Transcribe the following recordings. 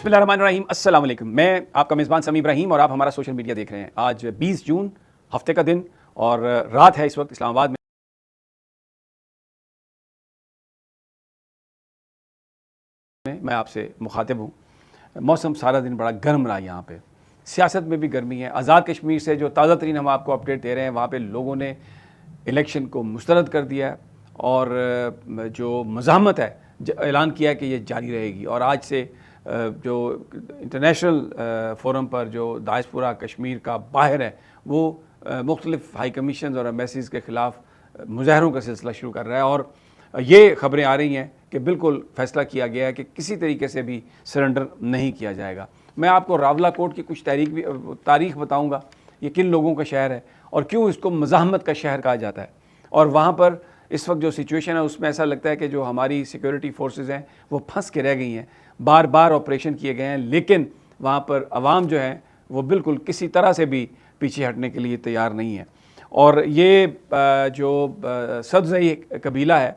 बिस्मिल्लाहिर्रहमानिर्रहीम, अस्सलाम वालेकुम। मैं आपका मेज़बान समी इब्राहिम और आप हमारा सोशल मीडिया देख रहे हैं। आज 20 जून हफ्ते का दिन और रात है इस वक्त इस्लामाबाद में। मैं आपसे मुखातिब हूँ। मौसम सारा दिन बड़ा गर्म रहा यहाँ पे, सियासत में भी गर्मी है। आज़ाद कश्मीर से जो ताज़ा तरीन हम आपको अपडेट दे रहे हैं, वहाँ पे लोगों ने इलेक्शन को मुस्तरद कर दिया है और जो मज़ाहमत है ऐलान किया है कि ये जारी रहेगी। और आज से जो इंटरनेशनल फ़ोरम पर जो डायस्पोरा कश्मीर का बाहर है, वो मुख्तलिफ़ हाई कमीशन और एम्बेसीज़ के ख़िलाफ़ मुज़ाहरों का सिलसिला शुरू कर रहा है। और ये ख़बरें आ रही हैं कि बिल्कुल फ़ैसला किया गया है कि किसी तरीके से भी सरेंडर नहीं किया जाएगा। मैं आपको रावला कोट की कुछ तारीख बताऊँगा, ये किन लोगों का शहर है और क्यों इसको मज़ाहमत का शहर कहा जाता है। और वहाँ पर इस वक्त जो सिचुएशन है उसमें ऐसा लगता है कि जो हमारी सिक्योरिटी फोर्सेस हैं वो फंस के रह गई हैं। बार बार ऑपरेशन किए गए हैं, लेकिन वहाँ पर आवाम जो है वो बिल्कुल किसी तरह से भी पीछे हटने के लिए तैयार नहीं है। और ये जो सब्ज़ई कबीला है,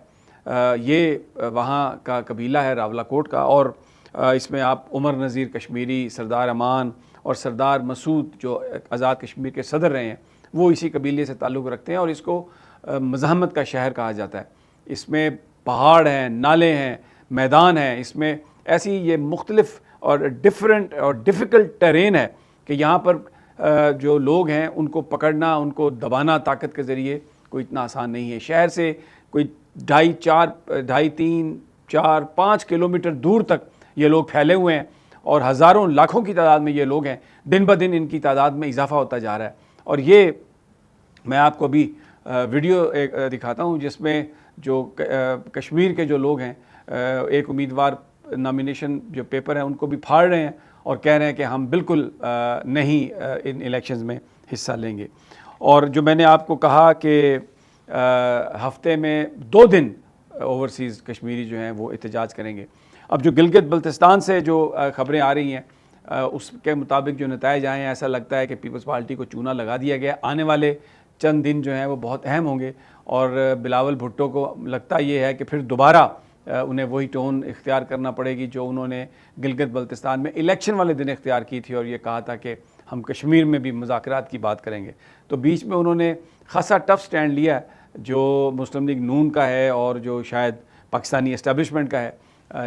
ये वहाँ का कबीला है रावला कोट का। और इसमें आप उमर नज़ीर कश्मीरी, सरदार अमान और सरदार मसूद जो आज़ाद कश्मीर के सदर रहे हैं, वो इसी कबीले से ताल्लुक़ रखते हैं और इसको मज़ाहमत का शहर कहा जाता है। इसमें पहाड़ हैं, नाले हैं, मैदान हैं, इसमें ऐसी ये मुख्तलिफ़ और डिफरेंट और डिफ़िकल्ट टेरेन है कि यहाँ पर जो लोग हैं उनको पकड़ना, उनको दबाना ताकत के ज़रिए कोई इतना आसान नहीं है। शहर से कोई 2.5-3-4-5 किलोमीटर दूर तक ये लोग फैले हुए हैं और हज़ारों लाखों की तादाद में ये लोग हैं। दिन ब दिन इनकी तादाद में इजाफ़ा होता जा रहा है। और ये मैं आपको अभी वीडियो एक दिखाता हूँ जिसमें जो कश्मीर के जो लोग हैं, एक उम्मीदवार नॉमिनेशन जो पेपर है उनको भी फाड़ रहे हैं और कह रहे हैं कि हम बिल्कुल नहीं इन इलेक्शंस में हिस्सा लेंगे। और जो मैंने आपको कहा कि हफ्ते में 2 दिन ओवरसीज़ कश्मीरी जो हैं वो एहतजाज करेंगे। अब जो गिलगित बल्तिस्तान से जो ख़बरें आ रही हैं उसके मुताबिक जो नताइज आए हैं, ऐसा लगता है कि पीपल्स पार्टी को चूना लगा दिया गया। आने वाले चंद दिन जो हैं वो बहुत अहम होंगे और बिलावल भुट्टो को लगता ये है कि फिर दोबारा उन्हें वही टोन इख्तियार करना पड़ेगी जो उन्होंने गिलगित बल्तिस्तान में इलेक्शन वाले दिन इख्तियार की थी और ये कहा था कि हम कश्मीर में भी मुज़ाकरात की बात करेंगे। तो बीच में उन्होंने खासा टफ स्टैंड लिया जो मुस्लिम लीग नून का है और जो शायद पाकिस्तानी एस्टेब्लिशमेंट का है,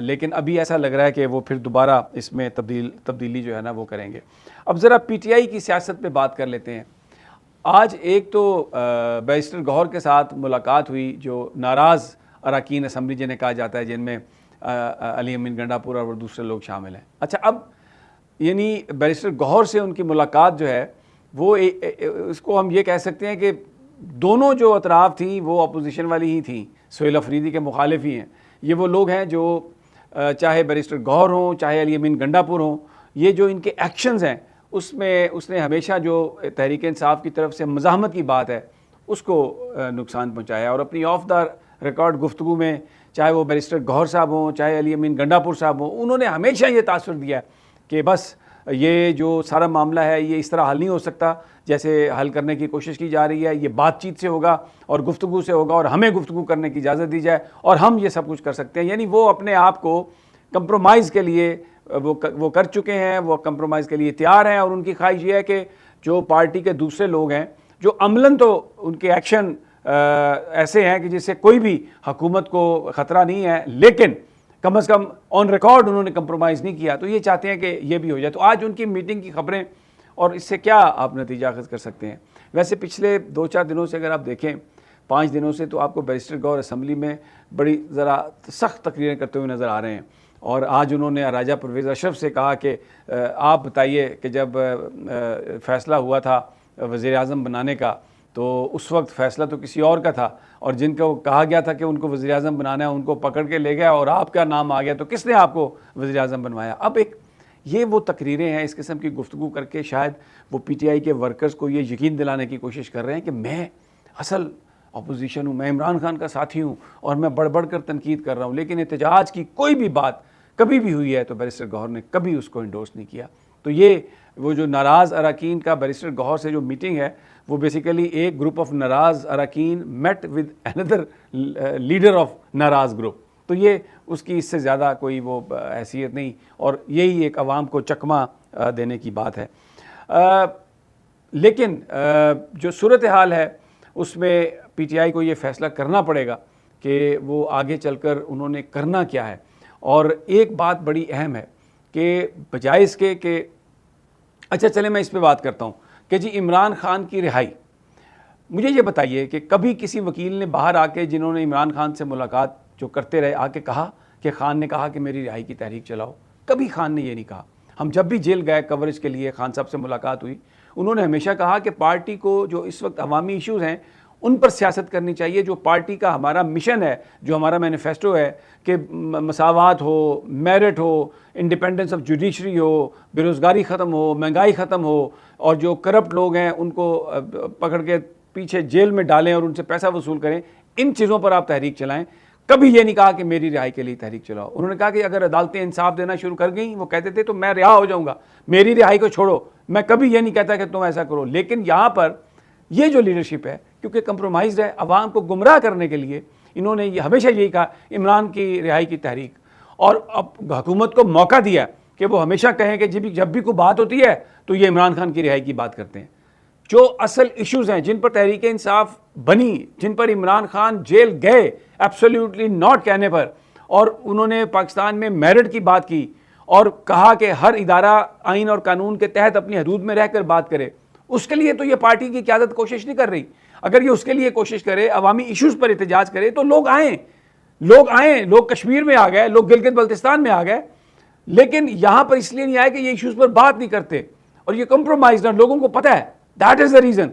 लेकिन अभी ऐसा लग रहा है कि वो फिर दोबारा इसमें तब्दीली जो है ना वो करेंगे। अब ज़रा PTI की सियासत पे बात कर लेते हैं। आज एक तो बैरिस्टर गौहर के साथ मुलाकात हुई, जो नाराज़ अरकान असम्बली जिन्हें कहा जाता है, जिनमें अली अमीन गंडापुर और दूसरे लोग शामिल हैं। अच्छा, अब यानी बैरिस्टर गौहर से उनकी मुलाकात जो है वो इसको हम ये कह सकते हैं कि दोनों जो अतराफ़ थी वो अपोजिशन वाली ही थी, सोहेल अफरीदी के मुखालिफ ही हैं। ये वो लोग हैं जो चाहे बैरिस्टर गौहर हों चाहे अली अमीन गंडापुर हों, ये जो इनके एक्शंस हैं उसमें उसने हमेशा जो तहरीक इंसाफ की तरफ से मज़ाहमत की बात है उसको नुकसान पहुँचाया। और अपनी ऑफ द रिकॉर्ड गुफ्तगू में चाहे वो बैरिस्टर गौहर साहब हों चाहे अली अमीन गंडापुर साहब हों, उन्होंने हमेशा ये तासुर दिया कि बस ये जो सारा मामला है ये इस तरह हल नहीं हो सकता जैसे हल करने की कोशिश की जा रही है, ये बातचीत से होगा और गुफ्तगू से होगा और हमें गुफ्तगू करने की इजाज़त दी जाए और हम ये सब कुछ कर सकते हैं। यानी वो अपने आप को कंप्रोमाइज़ के लिए वो कर चुके हैं, वो कंप्रोमाइज़ के लिए तैयार हैं। और उनकी ख्वाहिश ये है कि जो पार्टी के दूसरे लोग हैं, जो अमलन तो उनके एक्शन ऐसे हैं कि जिससे कोई भी हुकूमत को ख़तरा नहीं है, लेकिन कम से कम ऑन रिकॉर्ड उन्होंने कंप्रोमाइज़ नहीं किया, तो ये चाहते हैं कि ये भी हो जाए। तो आज उनकी मीटिंग की ख़बरें और इससे क्या आप नतीजा अख़ज़ कर सकते हैं। वैसे पिछले 2-4 दिनों से अगर आप देखें, 5 दिनों से, तो आपको बैरिस्टर गौहर असम्बली में बड़ी ज़रा सख्त तकरीरें करते हुए नज़र आ रहे हैं। और आज उन्होंने राजा परवेज़ अशरफ से कहा कि आप बताइए कि जब फ़ैसला हुआ था वज़ीर-ए-आज़म बनाने का, तो उस वक्त फ़ैसला तो किसी और का था और जिनको कहा गया था कि उनको वज़ीर-ए-आज़म बनाना है उनको पकड़ के ले गया और आपका नाम आ गया, तो किसने आपको वज़ीर-ए-आज़म बनवाया। अब एक ये वो तकरीरें हैं, इस किस्म की गुफ्तगू करके शायद वो PTI के वर्कर्स को ये यकीन दिलाने की कोशिश कर रहे हैं कि मैं असल अपोजिशन हूँ, मैं इमरान खान का साथी हूँ और मैं बढ़ बढ़ कर तनकीद कर रहा हूँ। लेकिन एहतजाज की कोई भी बात कभी भी हुई है तो बैरिस्टर गौहर ने कभी उसको इंडोर्स नहीं किया। तो ये वो जो नाराज़ अरकान का बैरिस्टर गौहर से जो मीटिंग है वो बेसिकली एक ग्रुप ऑफ नाराज़ अरकान met with another leader of नाराज़ ग्रुप। तो ये उसकी इससे ज़्यादा कोई वो हैसियत नहीं, और यही एक आवाम को चकमा देने की बात है। लेकिन जो सूरत हाल है उसमें पीटीआई को ये फ़ैसला करना पड़ेगा कि वो आगे चलकर उन्होंने करना क्या है। और एक बात बड़ी अहम है कि बजाय इसके कि अच्छा चले मैं इस पे बात करता हूँ कि जी इमरान खान की रिहाई, मुझे ये बताइए कि कभी किसी वकील ने बाहर आके जिन्होंने इमरान खान से मुलाकात जो करते रहे आके कहा कि खान ने कहा कि मेरी रिहाई की तहरीक चलाओ? कभी खान ने ये नहीं कहा। हम जब भी जेल गए कवरेज के लिए, खान साहब से मुलाकात हुई, उन्होंने हमेशा कहा कि पार्टी को जो इस वक्त अवामी इश्यूज़ हैं उन पर सियासत करनी चाहिए। जो पार्टी का हमारा मिशन है, जो हमारा मैनिफेस्टो है कि मसावात हो, मेरिट हो, इंडिपेंडेंस ऑफ जुडिशरी हो, बेरोज़गारी ख़त्म हो, महंगाई ख़त्म हो, और जो करप्ट लोग हैं उनको पकड़ के पीछे जेल में डालें और उनसे पैसा वसूल करें, इन चीज़ों पर आप तहरीक चलाएं। कभी ये नहीं कहा कि मेरी रिहाई के लिए तहरीक चलाओ। उन्होंने कहा कि अगर अदालतें इंसाफ देना शुरू कर गई, वो कहते थे तो मैं रिहा हो जाऊंगा, मेरी रिहाई को छोड़ो। मैं कभी ये नहीं कहता कि तुम ऐसा करो, लेकिन यहाँ पर ये जो लीडरशिप है क्योंकि कंप्रोमाइज़ है, अवाम को गुमराह करने के लिए इन्होंने ये हमेशा यही कहा इमरान की रिहाई की तहरीक, और अब हुकूमत को मौका दिया कि वो हमेशा कहें कि जब भी कोई बात होती है तो ये इमरान खान की रिहाई की बात करते हैं। जो असल इश्यूज़ हैं जिन पर तहरीक इंसाफ बनी, जिन पर इमरान खान जेल गए एब्सोल्युटली नॉट कहने पर, और उन्होंने पाकिस्तान में मेरिट की बात की और कहा कि हर इदारा आइन और कानून के तहत अपनी हदूद में रहकर बात करे, उसके लिए तो ये पार्टी की क़यादत कोशिश नहीं कर रही। अगर ये उसके लिए कोशिश करे, अवामी इश्यूज़ पर एहतजाज करे, तो लोग आएँ। लोग कश्मीर में आ गए, लोग गिलगित बल्तिस्तान में आ गए, लेकिन यहाँ पर इसलिए नहीं आए कि ये इश्यूज़ पर बात नहीं करते, और ये कंप्रोमाइज़, लोगों को पता है दैट इज़ द रीज़न।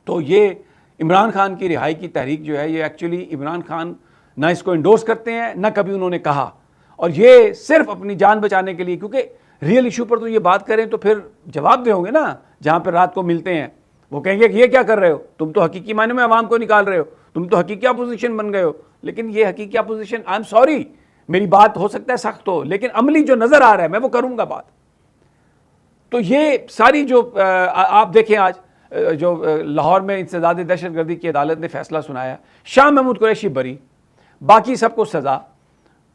तो ये इमरान खान की रिहाई की तहरीक जो है, ये एक्चुअली इमरान खान ना इसको इंडोर्स करते हैं, ना कभी उन्होंने कहा, और ये सिर्फ अपनी जान बचाने के लिए, क्योंकि रियल इशू पर तो ये बात करें तो फिर जवाब देंगे ना, जहाँ पर रात को मिलते हैं वो कहेंगे कि ये क्या कर रहे हो, तुम तो हकीकी मायने में आवाम को निकाल रहे हो, तुम तो हकीकी अपोजिशन बन गए हो। लेकिन ये हकीकी अपोजिशन, आई एम सॉरी, मेरी बात हो सकता है सख्त हो, लेकिन अमली जो नज़र आ रहा है मैं वो करूँगा बात। तो ये सारी जो आप देखें आज जो लाहौर में इंसदाद दहशतगर्दी की अदालत ने फैसला सुनाया, शाह महमूद कुरैशी बरी, बाकी सबको सज़ा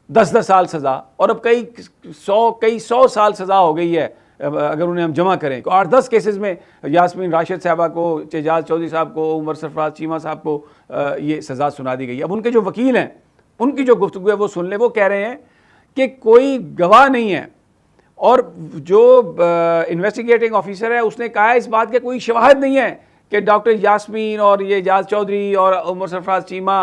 10-10 साल सज़ा, और अब कई सौ साल सज़ा हो गई है अगर उन्हें हम जमा करें। 8-10 केसेस में यास्मीन राशिद साहबा को, एजाज चौधरी साहब को, उमर सरफराज चीमा साहब को ये सज़ा सुना दी गई। अब उनके जो वकील हैं उनकी जो गुफ्तगू है वो सुन लें। वो कह रहे हैं कि कोई गवाह नहीं है, और जो इन्वेस्टिगेटिंग ऑफिसर है उसने कहा है इस बात के कोई शवाहद नहीं है कि डॉक्टर यास्मीन और ये एजाज चौधरी और उमर सरफराज चीमा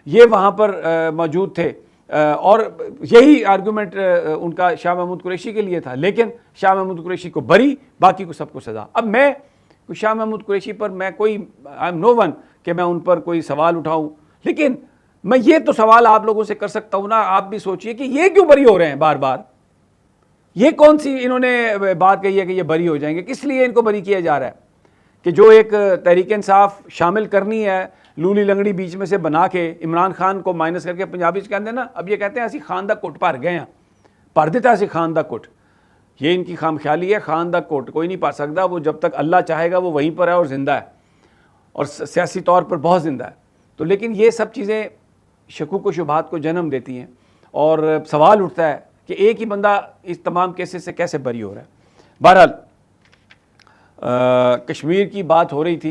ये वहाँ पर मौजूद थे, और यही आर्गूमेंट उनका शाह महमूद कुरैशी के लिए था। लेकिन शाह महमूद कुरैशी को बरी, बाकी को सबको सज़ा। अब मैं शाह महमूद कुरैशी पर मैं कोई आई एम नो वन कि मैं उन पर कोई सवाल उठाऊँ, लेकिन मैं ये तो सवाल आप लोगों से कर सकता हूँ ना, आप भी सोचिए कि ये क्यों बरी हो रहे हैं बार बार। ये कौन सी इन्होंने बात कही है कि ये बरी हो जाएंगे? किस लिए इनको बरी किया जा रहा है? कि जो एक तहरीक इंसाफ शामिल करनी है, लूली लंगड़ी बीच में से बना के इमरान खान को माइनस करके, पंजाबी कहते हैं ना, अब ये कहते हैं असी खान दा कुट भर गए हैं, भर देता असी खान दा कुट। ये इनकी खाम ख्याली है, खान दा कुट कोई नहीं पा सकता, वो जब तक अल्लाह चाहेगा वो वहीं पर है और ज़िंदा है, और सियासी तौर पर बहुत ज़िंदा है। तो लेकिन ये सब चीज़ें शकूक व शुबहात को जन्म देती हैं, और सवाल उठता है कि एक ही बंदा इस तमाम केसेस से कैसे बरी हो रहा है। बहरहाल कश्मीर की बात हो रही थी।